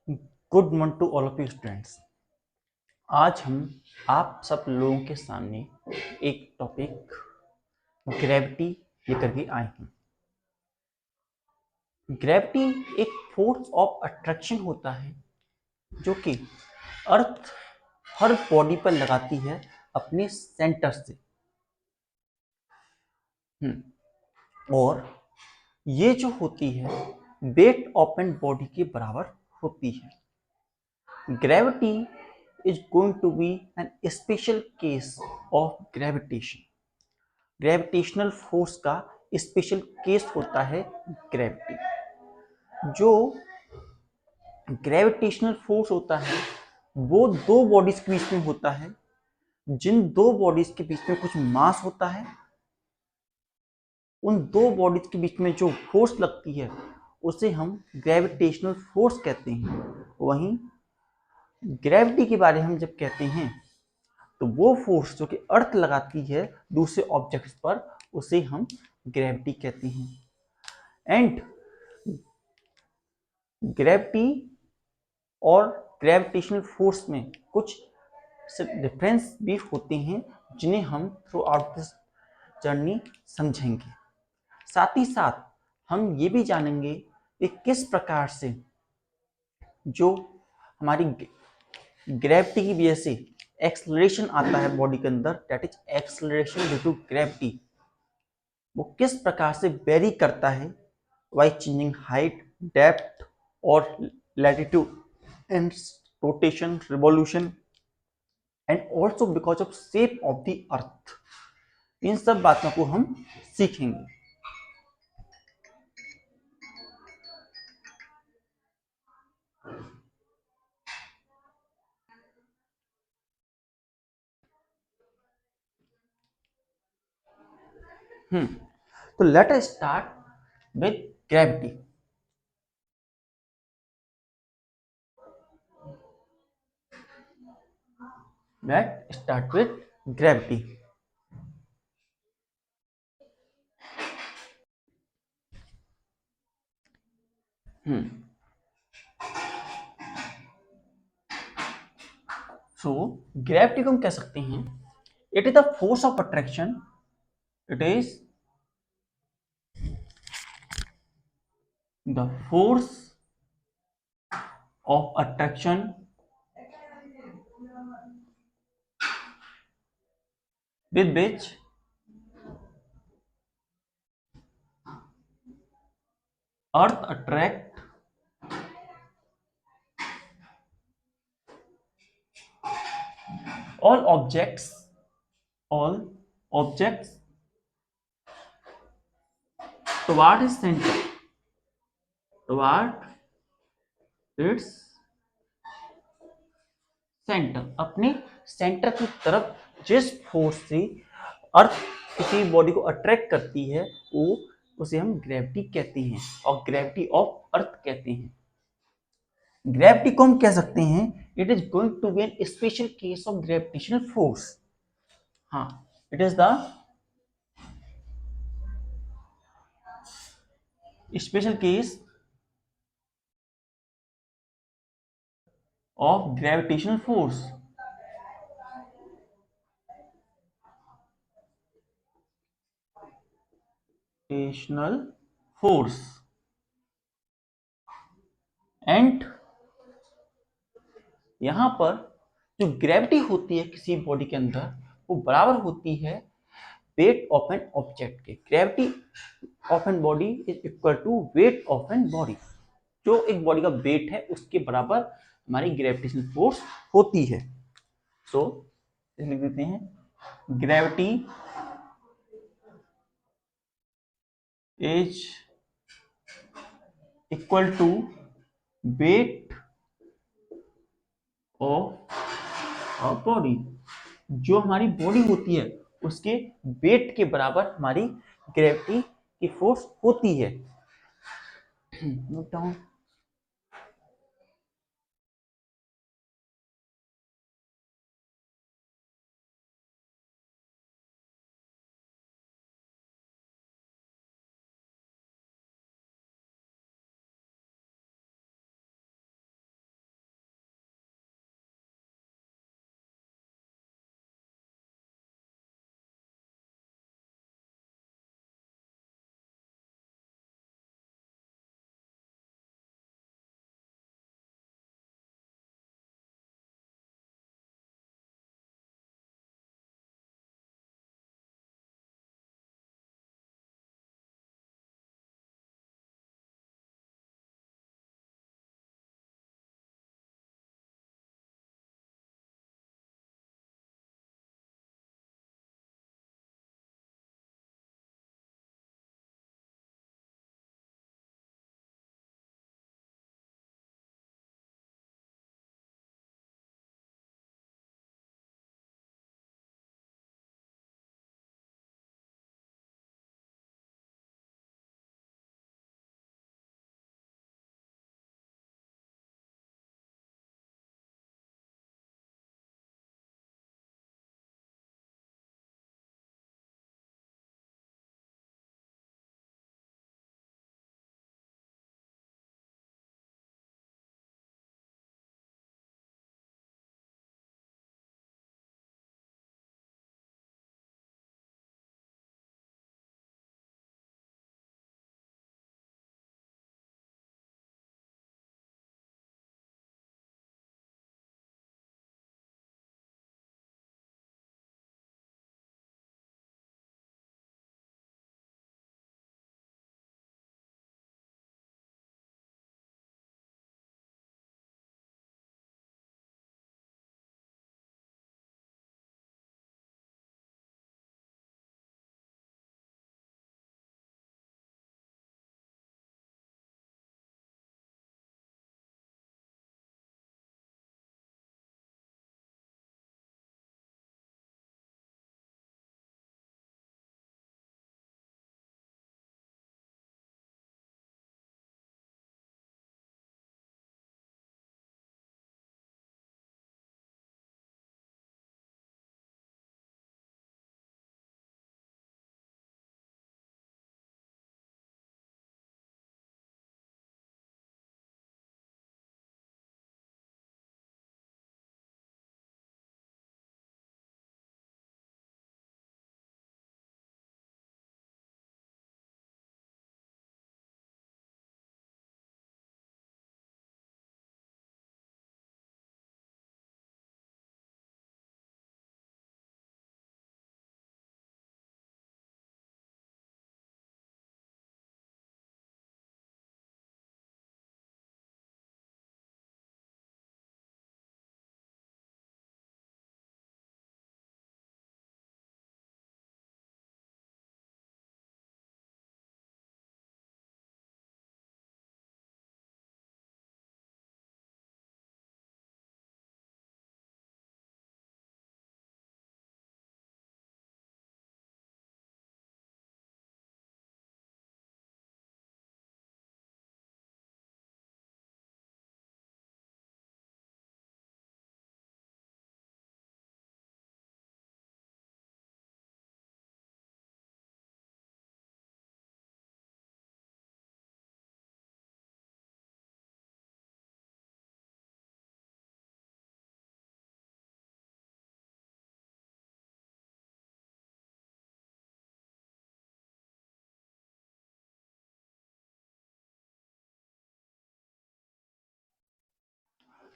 Good morning to all of you students. आज हम आप सब लोगों के सामने एक टॉपिक ग्रेविटी लेकर के आए हैं। ग्रेविटी एक फोर्स ऑफ अट्रैक्शन होता है जो कि अर्थ हर बॉडी पर लगाती है अपने सेंटर से। और ये जो होती है वेट ऑफ एन बॉडी के बराबर होती है। Gravity is going to be an special case of gravitation. Gravitational force का स्पेशल केस होता है ग्रेविटी। जो ग्रेविटेशनल फोर्स होता है वो दो बॉडीज के बीच में होता है। जिन दो बॉडीज के बीच में कुछ मास होता है, उन दो बॉडीज के बीच में जो फोर्स लगती है उसे हम ग्रेविटेशनल फोर्स कहते हैं। वहीं ग्रेविटी के बारे में हम जब कहते हैं तो वो फोर्स जो कि अर्थ लगाती है दूसरे ऑब्जेक्ट्स पर उसे हम ग्रेविटी कहते हैं। एंड ग्रेविटी और ग्रेविटेशनल फोर्स में कुछ डिफरेंस भी होते हैं जिन्हें हम थ्रू आउट दिस जर्नी समझेंगे। साथ ही साथ हम ये भी जानेंगे कि किस प्रकार से जो हमारी ग्रेविटी की वजह से एक्सलरेशन आता है बॉडी के अंदर, that is acceleration due to gravity, वो किस प्रकार से वेरी करता है बाई चेंजिंग हाइट, डेप्थ और latitude and rotation, revolution and also because of shape of the earth. इन सब बातों को हम सीखेंगे। तो let us start with gravity. Let start with gravity. So gravity को हम कह सकते हैं it is the force of attraction. It is the force of attraction with which earth attract all objects toward its center, toward its centre, अपने centre की तरफ जिस force से अर्थ किसी बॉडी को अट्रैक्ट करती है वो उसे हम ग्रेविटी कहते हैं और ग्रेविटी ऑफ अर्थ कहते हैं। ग्रेविटी को हम कह सकते हैं it is going to be an special case of gravitational force. हाँ, it is the special case of gravitational force। gravitational force and यहां पर जो ग्रेविटी होती है किसी बॉडी के अंदर वो बराबर होती है वेट ऑफ एन ऑब्जेक्ट के। Gravity of an body is equal to weight of an body. जो एक बॉडी का वेट है उसके बराबर हमारी ग्रेविटेशनल फोर्स होती है। सो लिख देते हैं gravity is equal to weight of a body. जो हमारी बॉडी होती है उसके वेट के बराबर हमारी ग्रेविटी की फोर्स होती है। Note down.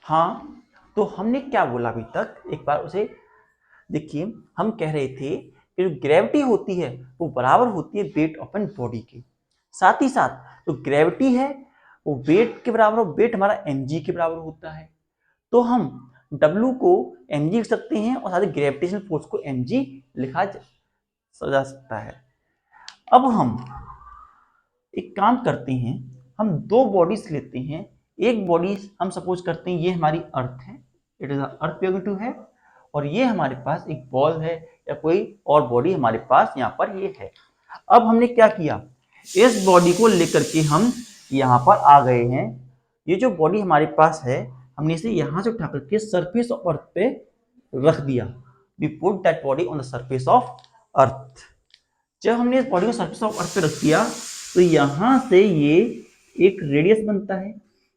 हाँ, तो हमने क्या बोला अभी तक, एक बार उसे देखिए। हम कह रहे थे कि जो ग्रेविटी होती है वो बराबर होती है वेट ऑफ एन बॉडी के। साथ ही साथ जो ग्रेविटी है वो वेट के बराबर, वेट हमारा mg के बराबर होता है। तो हम W को mg लिख सकते हैं और साथ ही ग्रेविटेशनल फोर्स को mg लिखा जा सकता है। अब हम एक काम करते हैं, हम दो बॉडीज लेते हैं। एक बॉडी हम सपोज करते हैं ये हमारी अर्थ है, it is earth we are going to है, और ये हमारे पास एक बॉल है या कोई और बॉडी हमारे पास यहाँ पर ये है। अब हमने क्या किया, इस बॉडी को लेकर के हम यहाँ पर आ गए हैं। ये जो बॉडी हमारे पास है हमने इसे यहाँ से उठा करके सरफेस ऑफ अर्थ पे रख दिया। We put that body on the surface of earth. जब हमने इस बॉडी को सरफेस ऑफ अर्थ पे रख दिया तो यहां से ये एक रेडियस बनता है,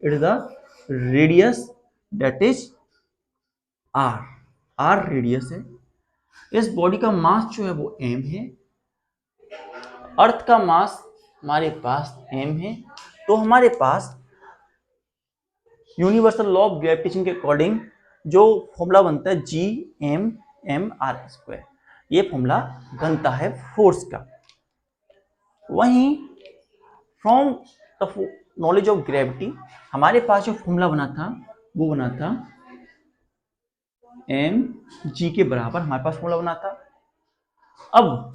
it is the radius that is R. R radius है। इस बॉडी का मास जो है वो m है, अर्थ का मास हमारे पास m है। तो हमारे पास यूनिवर्सल लॉ ऑफ ग्रेविटेशन के अकॉर्डिंग जो फॉर्मूला बनता है G(m)(m)r², ये फॉर्मूला बनता है फोर्स का। वहीं from the knowledge of gravity हमारे पास जो फॉर्मूला बना था वो बना था mg के बराबर, हमारे पास फॉर्मूला बना था। अब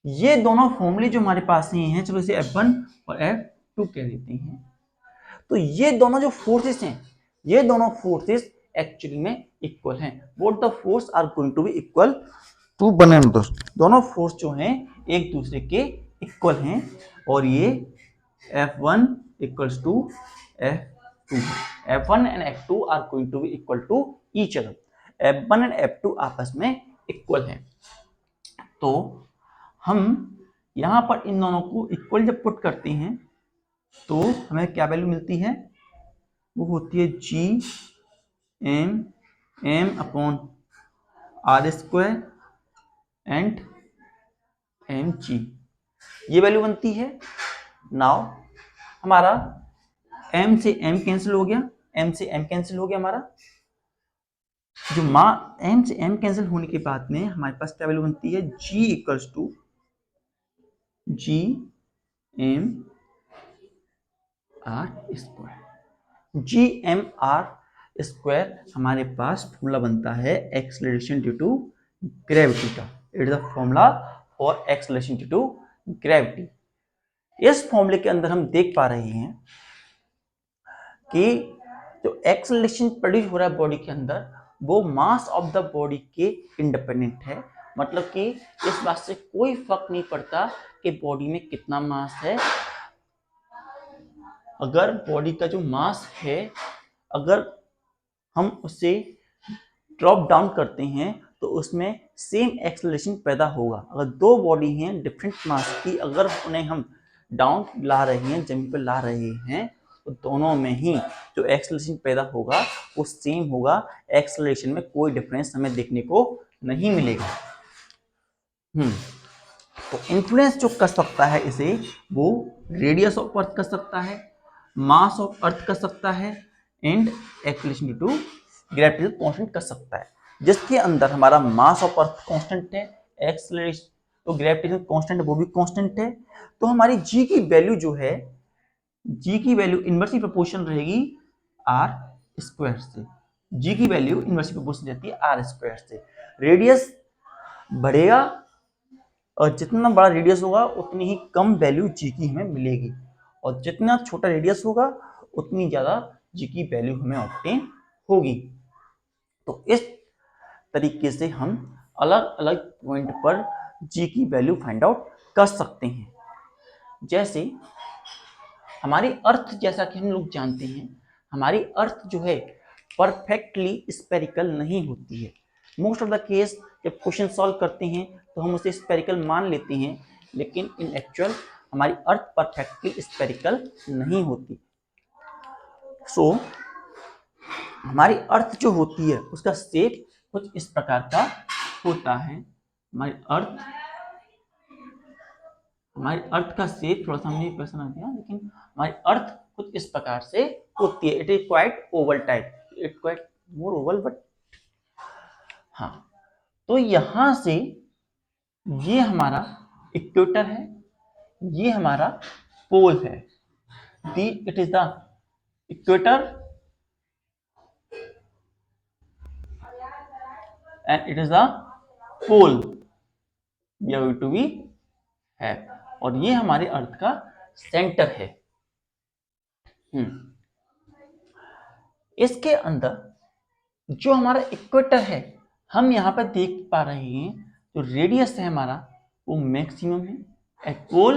ये दोनों फॉर्मूले जो हमारे पास ही हैं, चलो इसे F1 और F2 कह देते हैं। तो ये दोनों जो फोर्सेस हैं, ये दोनों फोर्सेस एक्चुअली में इक्वल हैं। Both the force are going to be equal to one and दोनों फोर्स जो हैं एक दूसरे के इक्वल हैं, और ये F1 equals to F2। F1 and F2 are going to be equal to each other। F1 and F2 आपस में इक्वल हैं। तो हम यहाँ पर इन दोनों को इक्वल जब पुट करते हैं तो हमें क्या वैल्यू मिलती है, वो होती है G(m)(m)/r² एंड mg, ये वैल्यू बनती है। नाउ हमारा m से m कैंसिल हो गया, m से m कैंसिल हो गया हमारा जो m से m कैंसिल होने के बाद में हमारे पास क्या वैल्यू बनती है, G इक्वल्स टू G(m)(r²। हमारे पास फॉर्मूला बनता है एक्सेलरेशन ड्यू टू ग्रेविटी का। It is the formula for acceleration due to gravity. इस फॉर्मूले के अंदर हम देख पा रहे हैं कि जो एक्सेलरेशन प्रोड्यूस हो रहा है बॉडी के अंदर वो मास ऑफ द बॉडी के इंडिपेंडेंट है। मतलब कि इस बात से कोई फर्क नहीं पड़ता कि बॉडी में कितना मास है। अगर बॉडी का जो मास है अगर हम उसे ड्रॉप डाउन करते हैं तो उसमें सेम एक्सेलरेशन पैदा होगा। अगर दो बॉडी हैं डिफरेंट मास की, अगर उन्हें हम डाउन ला रहे हैं, जमीन पर ला रहे हैं, तो दोनों में ही जो एक्सेलरेशन पैदा होगा वो सेम होगा। एक्सेलरेशन में कोई डिफरेंस हमें देखने को नहीं मिलेगा। तो इन्फ्लुएंस जो कर सकता है इसे, वो रेडियस ऑफ अर्थ कर सकता है, मास ऑफ अर्थ कर सकता है, and acceleration due to gravitational constant कर सकता है। जिसके अंदर हमारा मास ऑफ अर्थ कांस्टेंट है, एक्सेलरेशन तो ग्रेविटेशनल कांस्टेंट वो भी कांस्टेंट है। तो हमारी जी की वैल्यू जो है, जी की वैल्यू इनवर्सली प्रोपोर्शनल रहेगी r² से। जी की वैल्यू इनवर्सली प्रोपोर्शनल रहती है r² से। रेडियस बढ़ेगा और जितना बड़ा रेडियस होगा उतनी ही कम वैल्यू जी की हमें मिलेगी, और जितना छोटा रेडियस होगा उतनी ज्यादा जी की वैल्यू हमें ऑब्टेन होगी। तो इस तरीके से हम अलग अलग पॉइंट पर जी की वैल्यू फाइंड आउट कर सकते हैं। जैसे हमारी अर्थ, जैसा कि हम लोग जानते हैं, हमारी अर्थ जो है परफेक्टली स्पेरिकल नहीं होती है। मोस्ट ऑफ द केस जब क्वेश्चन सॉल्व करते हैं तो हम उसे स्पेरिकल मान लेते हैं, लेकिन इन एक्चुअल हमारी अर्थ परफेक्टली स्पेरिकल नहीं होती। सो हमारी अर्थ जो होती है उसका शेप कुछ इस प्रकार का होता है। हमारी अर्थ का शेप थोड़ा सा हमें पसंद आ गया, लेकिन हमारी अर्थ कुछ इस प्रकार से होती है। It is quite Oval type, it quite more Oval but हाँ। तो यहां से ये हमारा इक्वेटर है, ये हमारा पोल है। It is the equator and it is the pole we are going to be है, और ये हमारे अर्थ का सेंटर है। इसके अंदर जो हमारा इक्वेटर है, हम यहाँ पर देख पा रहे हैं जो रेडियस है हमारा वो मैक्सिमम है। At pole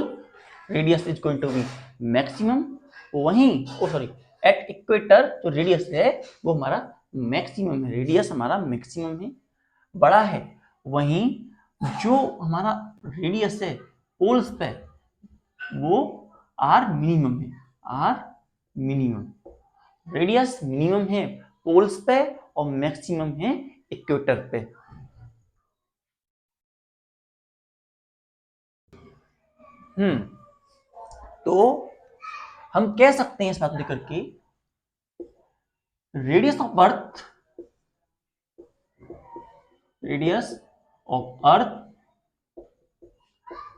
radius is going to be maximum, वहीं एट इक्वेटर जो रेडियस है वो हमारा मैक्सिमम है, रेडियस हमारा मैक्सिमम है, बड़ा है। वहीं जो हमारा रेडियस है पोल्स पे वो आर मिनिमम है, आर मिनिमम। रेडियस मिनिमम है पोल्स पे और मैक्सिमम है इक्वेटर पे। तो हम कह सकते हैं इस बात को लेकर के radius of earth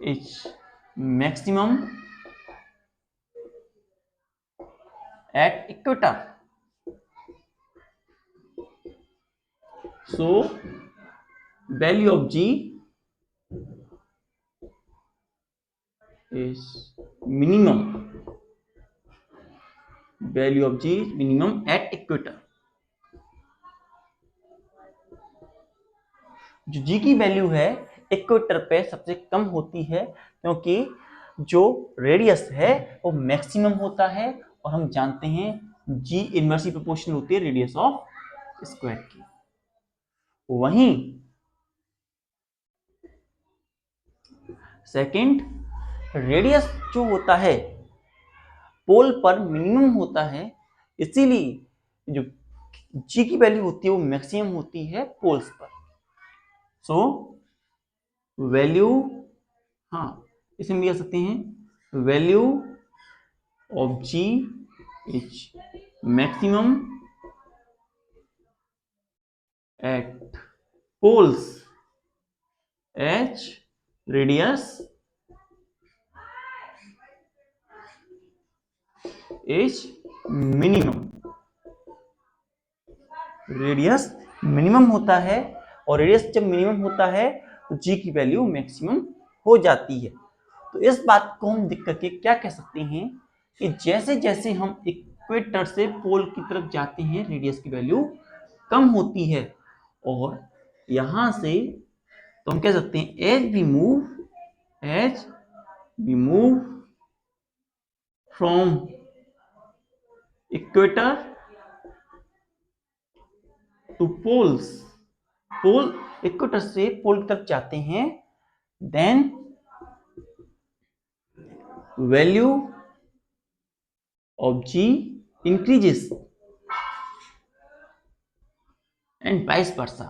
is maximum at equator. So value of G is minimum. Value of G is minimum at equator. जो G की वैल्यू है इक्वेटर पे सबसे कम होती है, क्योंकि जो रेडियस है वो मैक्सिमम होता है, और हम जानते हैं G इनवर्सली प्रोपोर्शनल होती है रेडियस ऑफ स्क्वायर की। वहीं सेकंड, रेडियस जो होता है पोल पर मिनिमम होता है, इसीलिए जो G की वैल्यू होती है वो मैक्सिमम होती है पोल्स पर। सो वैल्यू, हाँ इसे हम लिख सकते हैं value of G is maximum at poles H radius is minimum. Radius minimum होता है, और रेडियस जब मिनिमम होता है तो G की वैल्यू मैक्सिमम हो जाती है। तो इस बात को हम देख करके क्या कह सकते हैं कि जैसे जैसे हम इक्वेटर से पोल की तरफ जाते हैं रेडियस की वैल्यू कम होती है, और यहां से तो हम कह सकते हैं as we move from equator to poles, pole equator से पोल की तरफ जाते हैं, then value of G increases and vice versa.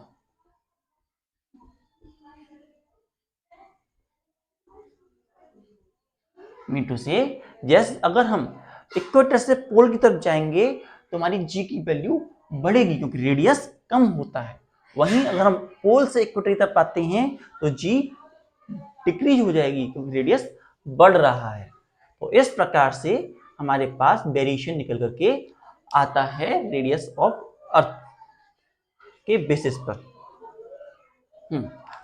Mean to say जैसे अगर हम इक्वेटर से पोल की तरफ जाएंगे तो हमारी G की वैल्यू बढ़ेगी क्योंकि रेडियस कम होता है। वहीं अगर हम पोल से इक्वेटर की तरफ आते हैं तो G डिक्रीज हो जाएगी क्योंकि रेडियस बढ़ रहा है। तो इस प्रकार से हमारे पास वेरिएशन निकल करके आता है रेडियस ऑफ अर्थ के बेसिस पर।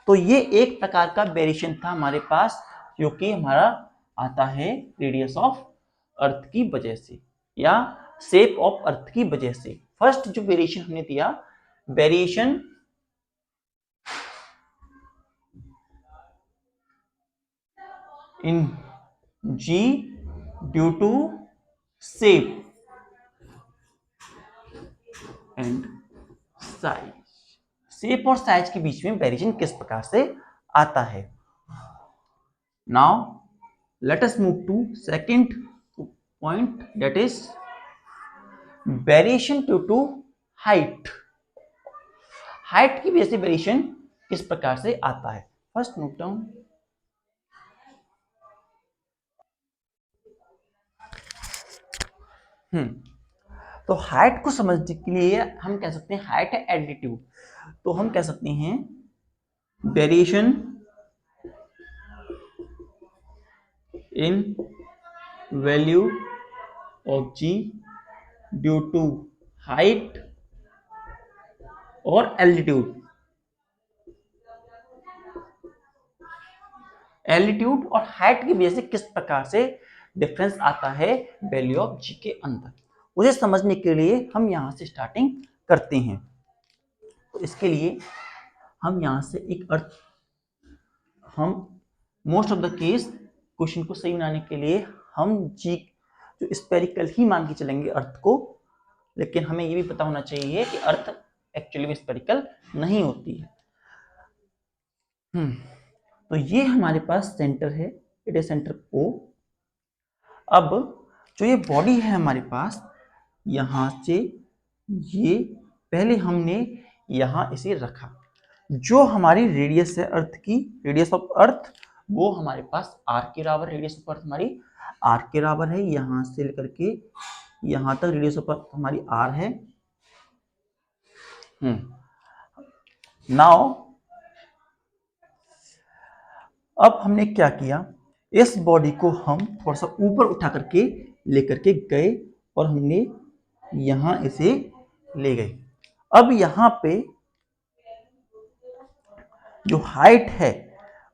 तो ये एक प्रकार का वेरिएशन था हमारे पास, जो कि हमारा आता है रेडियस ऑफ अर्थ की वजह से या शेप ऑफ अर्थ की वजह से। फर्स्ट जो वेरिएशन हमने दिया, variation in G due to shape and size. Shape और साइज के बीच में वेरिएशन किस प्रकार से आता है। Now let us move to second point, that is variation due to height. Height की वजह से वेरिएशन किस प्रकार से आता है। फर्स्ट नोट डाउन, तो हाइट को समझने के लिए हम कह सकते हैं हाइट है एल्टीट्यूड, तो हम कह सकते हैं variation in value of G due to height और एल्टीट्यूड। एल्टीट्यूड और हाइट की वजह से किस प्रकार से डिफरेंस आता है वैल्यू ऑफ जी के अंदर, उसे समझने के लिए हम यहां से स्टार्टिंग करते हैं। तो इसके लिए हम यहां से एक अर्थ, हम most of the case question को सही बनाने के लिए हम जी जो स्पेरिकल ही मान के चलेंगे अर्थ को, लेकिन हमें ये भी पता होना चाहिए कि अर्थ एक्चुअली में स्पेरिकल नहीं होती है। तो ये हमारे पास सेंटर है, इट इज सेंटर ओ। अब जो ये बॉडी है हमारे पास, यहां से ये पहले हमने यहां इसे रखा, जो हमारी रेडियस है अर्थ की, रेडियस ऑफ अर्थ, वो हमारे पास आर के बराबर, रेडियस ऑफ अर्थ हमारी आर के बराबर है। यहां से लेकर के यहां तक रेडियस ऑफ अर्थ हमारी आर है। नाउ अब हमने क्या किया, इस बॉडी को हम थोड़ा सा ऊपर उठा करके लेकर के गए और हमने यहां इसे ले गए। अब यहां पे जो हाइट है,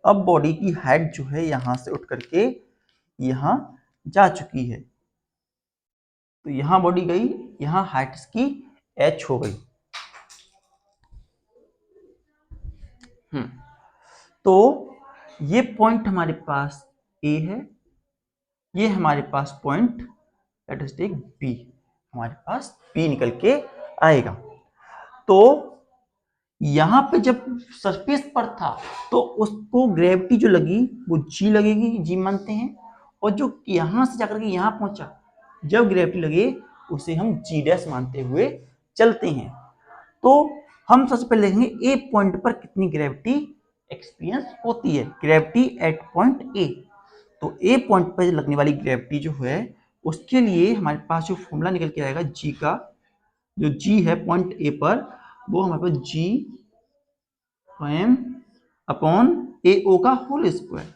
अब बॉडी की हाइट जो है यहां से उठ करके यहां जा चुकी है, तो यहां बॉडी गई, यहां हाइट इसकी h हो गई। तो ये पॉइंट हमारे पास A है, ये हमारे पास point let us take B, हमारे पास B निकल के आएगा। तो यहां पे जब सरफेस पर था तो उसको ग्रेविटी जो लगी वो G लगेगी, G मानते हैं, और जो यहां से जाकर के यहां पहुंचा जब ग्रेविटी लगे उसे हम G डैश मानते हुए चलते हैं। तो हम सबसे पहले देखेंगे ए पॉइंट पर कितनी ग्रेविटी एक्सपीरियंस होती है, ग्रेविटी एट पॉइंट ए। तो ए पॉइंट पर लगने वाली ग्रेविटी जो है उसके लिए हमारे पास जो फॉर्मूला निकल के आएगा जी का, जो जी है पॉइंट ए पर, वो हमारे पास जी एम अपॉन ए ओ का होल स्क्वायर,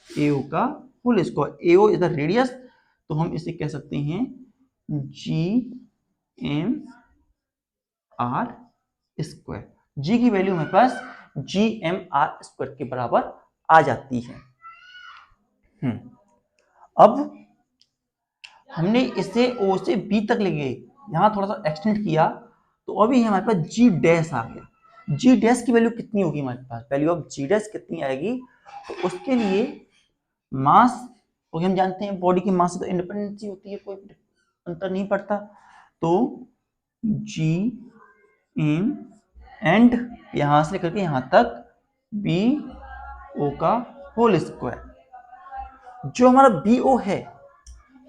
ए ओ का whole square, A O is the radius, तो हम इसे कह सकते हैं जी एम आर स्क्वायर। जी की वैल्यू हमारे पास जी एम आर स्क्वायर के बराबर आ जाती है। अब हमने इसे ओ से बी तक ले गए, यहां थोड़ा सा एक्सटेंड किया, तो अभी हमारे पास जी डैश आ गया। जी डैश की वैल्यू कितनी होगी हमारे पास, वैल्यू ऑफ जी डैश कितनी आएगी, तो उसके लिए मास, तो हम जानते हैं बॉडी की मास से तो इंडिपेंडेंसी होती है, कोई अंतर नहीं पड़ता। तो जी एम एंड यहां से लेकर के यहां तक बी ओ का होल स्क्वायर, जो हमारा बी ओ है,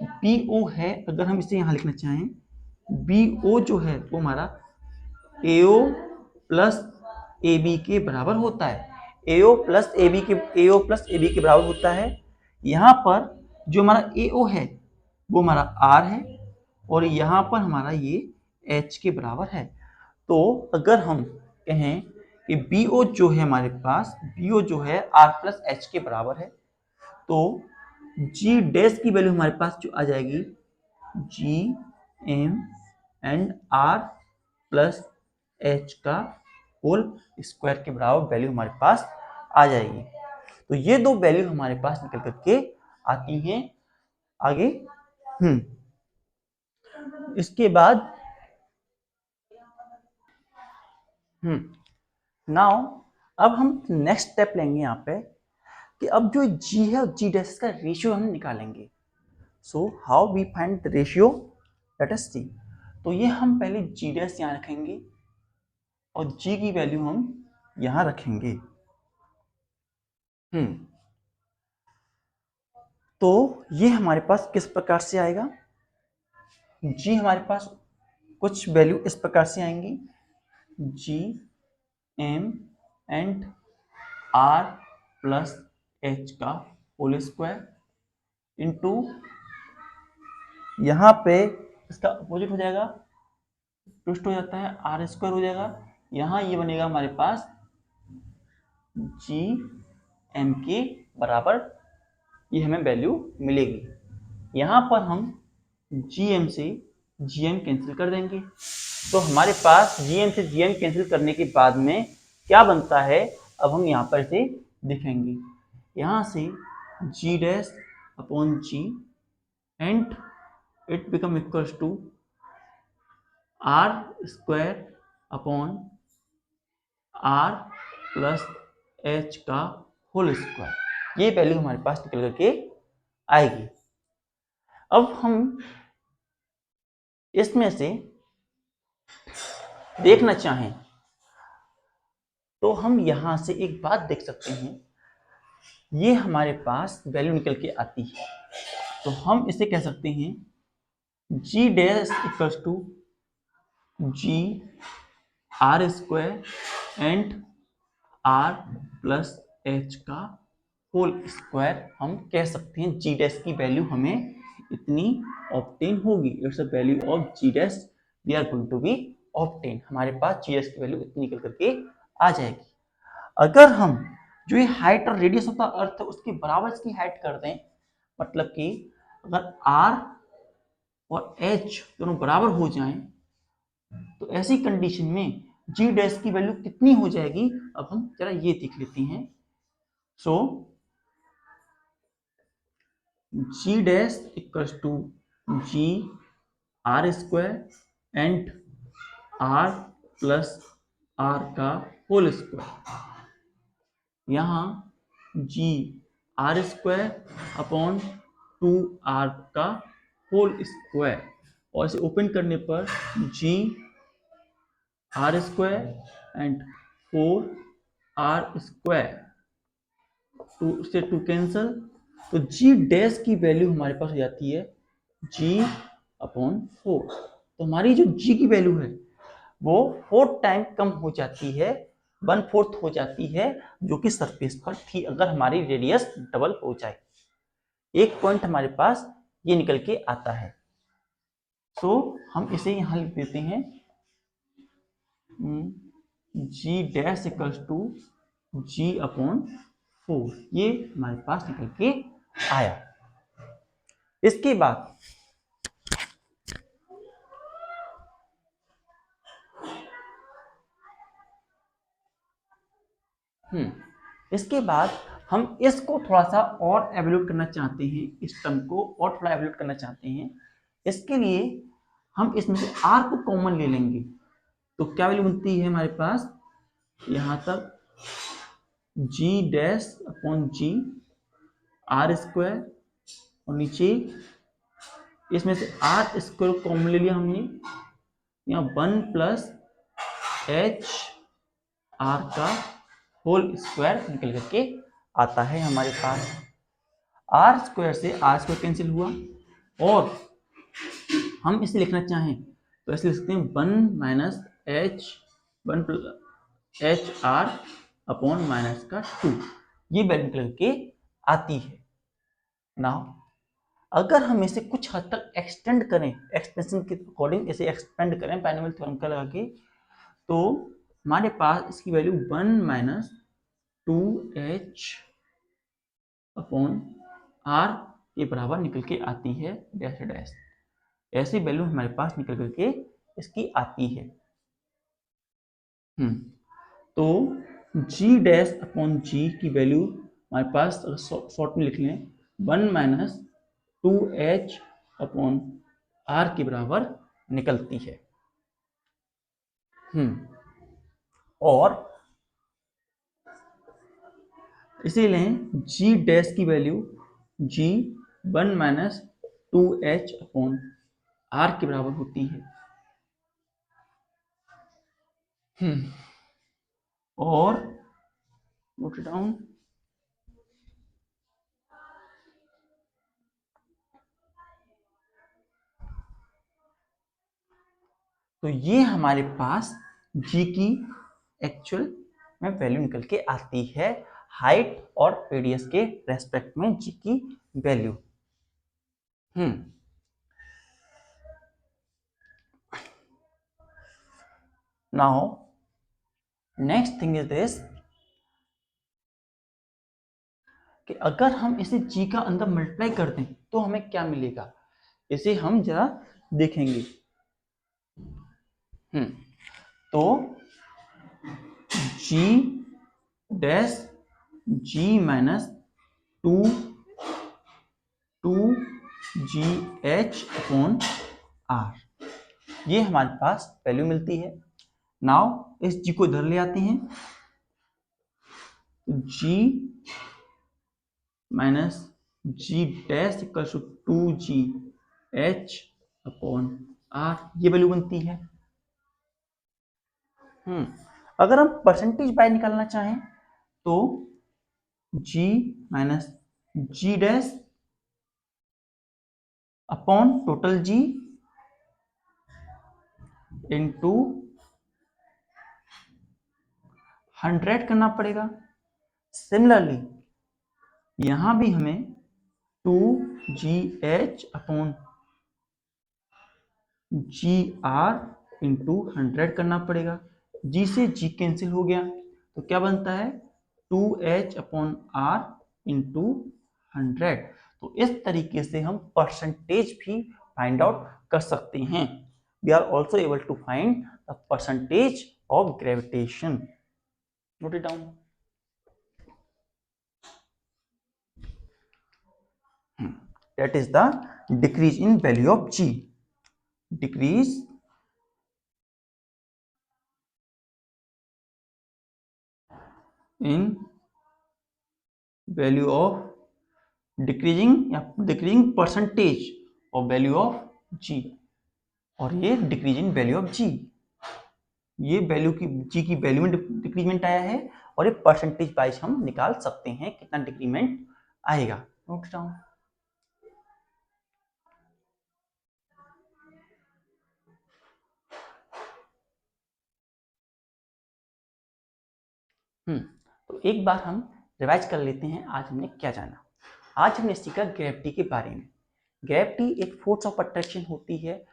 बी ओ है, अगर हम इसे यहां लिखना चाहें, बी ओ जो है वो हमारा ए ओ प्लस ए बी के बराबर होता है। ए ओ प्लस ए बी के, ए ओ प्लस ए बी के बराबर होता है। यहां पर जो हमारा ए ओ है वो हमारा आर है, और यहां पर हमारा ये एच के बराबर है। तो अगर हम कहें कि बी ओ जो है हमारे पास, बी ओ जो है आर प्लस एच के बराबर है, तो जी डैश की वैल्यू हमारे पास जो आ जाएगी G M and are plus H का होल स्क्वायर के बराबर वैल्यू हमारे पास आ जाएगी। तो ये दो वैल्यू हमारे पास निकल करके आती हैं आगे। इसके बाद नाउ अब हम नेक्स्ट स्टेप लेंगे यहाँ पे कि अब जो जी है जी डैश का रेशियो हम निकालेंगे। So how we find the ratio, let us see. तो ये हम पहले जी डैश यहाँ रखेंगे और जी की वैल्यू हम यहाँ रखेंगे। तो ये हमारे पास किस प्रकार से आएगा, जी हमारे पास कुछ वैल्यू इस प्रकार से आएंगी, G M and are plus H का होल स्क्वायर इंटू, यहाँ पे इसका अपोजिट हो जाएगा ट्विस्ट हो जाता है, आर स्क्वायर हो जाएगा। यहाँ ये बनेगा हमारे पास जी एम के बराबर, ये हमें वैल्यू मिलेगी। यहाँ पर हम जी एम से जी एम कैंसिल कर देंगे, तो हमारे पास जी एम से जी एम कैंसिल करने के बाद में क्या बनता है, अब हम यहाँ पर इसे लिखेंगे। यहाँ से g dash upon g and it become equals to r square upon r plus H का होल स्क्वायर। ये वैल्यू हमारे पास निकल करके आएगी। अब हम इसमें से देखना चाहें तो हम यहां से एक बात देख सकते हैं, ये हमारे पास वैल्यू निकल के आती है, तो हम इसे कह सकते हैं g dash equals to g r square and are plus H का होल स्क्वायर। हम कह सकते हैं जी डैश की वैल्यू हमें इतनी ऑब्टेन होगी। It's a value of G dash we are going to be obtain. हमारे पास जी डैश की वैल्यू इतनी निकल करके आ जाएगी। अगर हम जो ये हाइट और रेडियस होता है अर्थ उसके बराबर इसकी हाइट कर दें, मतलब कि अगर आर और एच दोनों बराबर हो जाएं, तो ऐसी कंडीशन में जी डैश की वैल्यू कितनी हो जाएगी, अब हम जरा ये देख लेते हैं। So g dash equals to g r square and are plus r का होल स्क्वायर। यहाँ g r square upon 2r का होल स्क्वायर, और इसे ओपन करने पर g r square and 4r square, two से टू कैंसल, तो g dash की वैल्यू हमारे पास हो जाती है जी अपॉन 4। तो हमारी जो जी की वैल्यू है वो 4 टाइम कम हो जाती है, 1/4 हो जाती है, जो कि सरफेस पर थी अगर हमारी रेडियस डबल हो जाए। एक पॉइंट हमारे पास ये निकल के आता है। सो हम इसे यहां लिख देते हैं g dash equals to g upon 4। ये हमारे पास निकल के आया। इसके बाद इसके बाद हम इसको थोड़ा सा और एवल्यूट करना चाहते हैं, इस टर्म को और थोड़ा एवल्यूट करना चाहते हैं। इसके लिए हम इसमें से r को कॉमन ले लेंगे, तो क्या वैल्यू बनती है हमारे पास, यहां तक g dash upon g r square, और नीचे इसमें से आर स्क्वायर कॉमन ले लिया हमने, यहाँ 1 प्लस एच आर का होल स्क्वायर निकल करके आता है हमारे पास। आर स्क्वायर से आर स्क्वायर कैंसिल हुआ, और हम इसे लिखना चाहें तो ऐसे लिख सकते हैं 1 minus H 1 H R upon minus का 2, ये वैल्यू निकल के आती है। नाउ अगर हम इसे कुछ हद तक एक्सटेंड करें, एक्सपेंशन के अकॉर्डिंग इसे एक्सपेंड करें बाइनोमियल थ्योरम का लगा के, तो हमारे पास इसकी value 1 minus 2h upon R के बराबर निकल के आती है, डैश डैश। ऐसी वैल्यू हमारे पास निकल करके इसकी आती है। तो g डैश अपॉन जी की वैल्यू हमारे पास शॉर्ट में लिख लें 1 माइनस 2h अपॉन आर के बराबर निकलती है। और इसीलिए g डैश की value g 1 minus 2h upon R के बराबर होती है। और नोट डाउन, तो ये हमारे पास g की एक्चुअल में वैल्यू निकल के आती है, हाइट और रेडियस के रेस्पेक्ट में g की value. Now next thing is this कि अगर हम इसे g का अंदर मल्टीप्लाई कर दें तो हमें क्या मिलेगा, इसे हम जरा देखेंगे। तो g dash g minus 2gh upon r, ये हमारे पास वैल्यू मिलती है। नाउ इस g को इधर ले आते हैं, g minus g dash equal to 2gh upon r, ये वैल्यू बनती है। अगर हम परसेंटेज बाय निकालना चाहें तो g minus g dash upon total g into 100 करना पड़ेगा। सिमिलरली यहां भी हमें 2gh अपॉन gr इंटू 100 करना पड़ेगा। g से g कैंसिल हो गया तो क्या बनता है 2h अपॉन r इंटू 100। तो इस तरीके से हम परसेंटेज भी फाइंड आउट कर सकते हैं। We are also able to find the percentage of gravitation. Note it down. That is the decrease in value of g. Decrease in value of decreasing percentage of value of g, और ये decrease in value of g, ये value की g की value में decreasement आया है और ये परसेंटेज वाइज हम निकाल सकते हैं कितना डिक्रीमेंट आएगा। Note down. तो एक बार हम रिवाइज कर लेते हैं आज हमने क्या जाना। आज हमने सीखा ग्रेविटी के बारे में। ग्रेविटी एक फोर्स ऑफ अट्रैक्शन होती है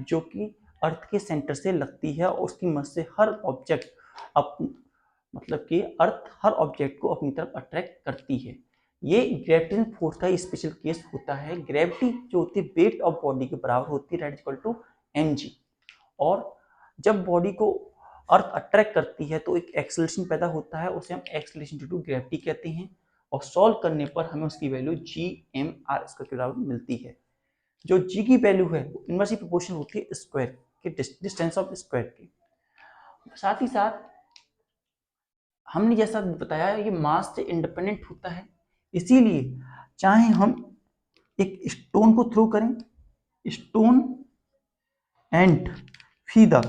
जो कि अर्थ के सेंटर से लगती है और उसकी मदद से हर ऑब्जेक्ट मतलब कि अर्थ हर ऑब्जेक्ट को अपनी तरफ अट्रैक्ट करती है। ये ग्रेविटेशन फोर्स का स्पेशल केस होता है। ग्रेविटी जो होती है वेट ऑफ बॉडी के बराबर होती है, that is equal to mg। और जब बॉडी को अर्थ अट्रैक्ट करती है तो एक एक्सेलरेशन पैदा होता है, उसे हम एक्सेलरेशन ड्यू टू ग्रेविटी कहते हैं। और सॉल्व करने पर हमें उसकी वैल्यू g/m/r के बराबर मिलती है। जो g की वैल्यू है वो इनवर्सली प्रोपोर्शनल होती है स्क्वायर के डिस्टेंस ऑफ स्क्वायर के। साथ ही साथ हमने जैसा बताया ये मास से इंडिपेंडेंट होता है, इसीलिए चाहे हम एक स्टोन को थ्रो करें, stone and feather,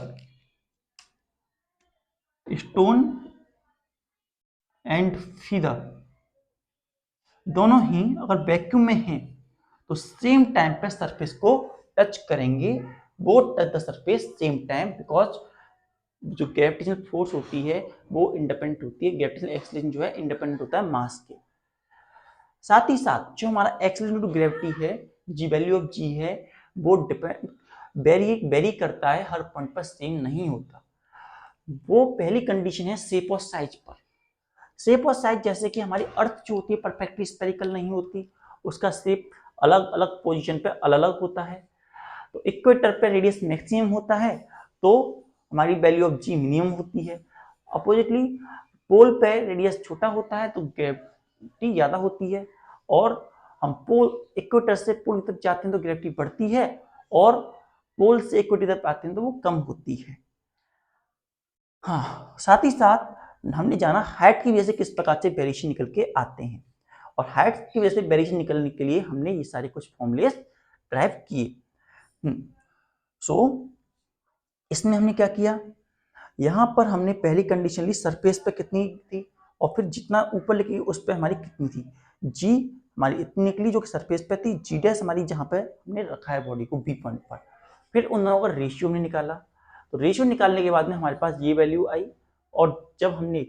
stone and feather दोनों ही अगर वैक्यूम में हैं तो सेम टाइम पे सरफेस को टच करेंगे, both touch the surface same time, because जो ग्रेविटेशनल फोर्स होती है वो इंडिपेंडेंट होती है। ग्रेविटेशनल एक्सेलरेशन जो है इंडिपेंडेंट होता है मास के। साथ ही साथ जो हमारा एक्सेलरेशन टू ग्रेविटी है, जी वैल्यू ऑफ जी है, वो वेरी करता है, हर पॉइंट पर सेम नहीं होता। वो पहली कंडीशन है शेप और साइज पर। शेप और साइज जैसे कि हमारी अर्थ जो होती है परफेक्टली स्फेरिकल नहीं होती, उसका शेप अलग अलग पोजीशन पे अलग अलग होता है। तो इक्वेटर पे रेडियस मैक्सिमम होता है तो हमारी वैल्यू ऑफ जी मिनिमम होती है। अपोजिटली पोल पे रेडियस छोटा होता है तो ग्रेविटी ज्यादा होती है, और हम पोल इक्वेटर से पोल तक जाते हैं तो ग्रेविटी बढ़ती है, और पोल से इक्वेटर तक आते हैं तो वो कम होती है। हाँ, साथ ही साथ हमने जाना हाइट की वजह से किस प्रकार से वेरिएशन निकल के आते हैं, और हाइट की वजह से वेरिएशन निकलने के लिए हमने ये सारे कुछ फॉर्मूलेस ड्राइव किए। सो इसमें हमने क्या किया, यहाँ पर हमने पहली कंडीशन ली सरफेस पे कितनी थी और फिर जितना ऊपर लिखी उस पर हमारी कितनी थी, जी हमारी इतनी निकली जो कि सरफेस पे थी, जी डैश हमारी जहाँ पे हमने रखा है बॉडी को बी पॉइंट पर। फिर उन दोनों का रेशियो हमने निकाला, तो रेशियो निकालने के बाद में हमारे पास ये वैल्यू आई, और जब हमने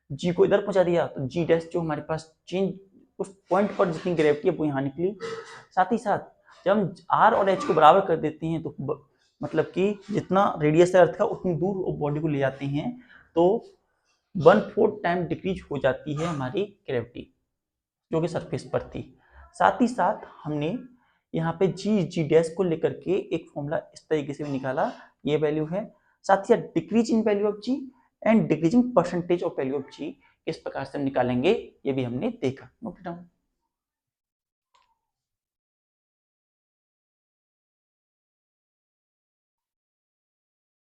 जी को इधर पहुंचा दिया तो जी डैश जो हमारे पास चेंज उस पॉइंट पर जितनी ग्रेविटी है वो यहाँ निकली। साथ ही साथ जब हम आर और एच को बराबर कर देते हैं तो मतलब कि जितना रेडियस है अर्थ का उतनी दूर बॉडी को ले जाते हैं तो 1/4 टाइम डिक्रीज हो जाती है हमारी ग्रेविटी जो कि सरफेस पर थी। साथ ही साथ हमने यहाँ पे जी डैश को लेकर के एक फॉर्मूला इस तरीके से भी निकाला, ये वैल्यू है। साथ ही decrease in value of g and decreasing percentage of value of g किस प्रकार से हम निकालेंगे ये भी हमने देखा। Note down.